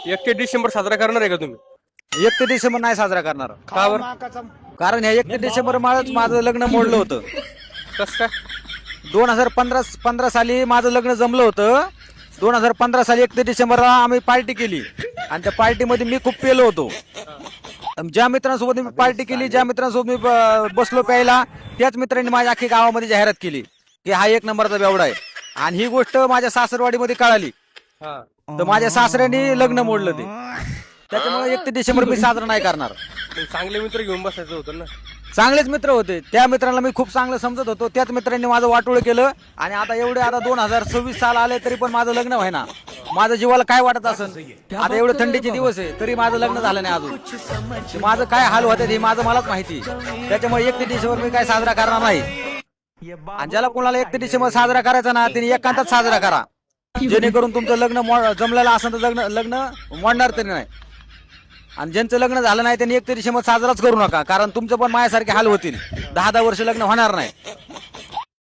31 डिसेंबर साजरा करणार आहे का तुम्ही? 31 डिसेंबर नाही साजरा करणार. का बरं? कारण ह्या 31 डिसेंबर माझं लग्न मोडलं होतं. कसं काय? 2015 साली माझं लग्न जमलं होतं. 2015 साली 31 डिसेंबरला आम्ही पार्टी केली आणि त्या पार्टीमध्ये मी खूप पेलो होतो. ज्या मित्रांसोबत मी पार्टी केली, ज्या मित्रांसोबत मी बसलो प्यायला, त्याच मित्रांनी माझ्या अख्खी गावामध्ये जाहिरात केली की हा 1 नंबरचा बेवडा आहे. आणि ही गोष्ट माझ्या सासरवाडीमध्ये कळाली. हा. तर माझ्या सासऱ्यांनी लग्न मोडलं ते. त्याच्यामुळे 31 डिसेंबर मी साजरा नाही करणार. मग चांगले मित्र घेऊन बसायचं होतं ना. चांगलेच मित्र होते. त्या मित्रांना मी खूप चांगलं समजत होतो. त्याच मित्रांनी माझं वाटोळ केलं आणि आता 2026 साल आले तरी पण माझं लग्न व्हायना. माझं जीवाला काय वाटत असेल. आता एवढे थंडीचे दिवस आहे तरी माझं लग्न झालं नाही अजून. माझं काय हाल होते हे माझं मलाच माहिती. त्याच्यामुळे 31 डिसेंबर मी काय साजरा करणार नाही. आणि ज्याला कोणाला 31 डिसेंबर साजरा करायचा ना त्यांनी एकांतात साजरा करा, जेणेकरून तुमचं लग्न जमलेलं असेल तर लग्न मोडणार तरी नाही. आणि ज्यांचं लग्न झालं नाही त्यांनी 31 डिसेंबर साजराच करू नका, कारण तुमचं पण माझ्यासारखे हाल होतील. 10-10 वर्ष लग्न होणार नाही.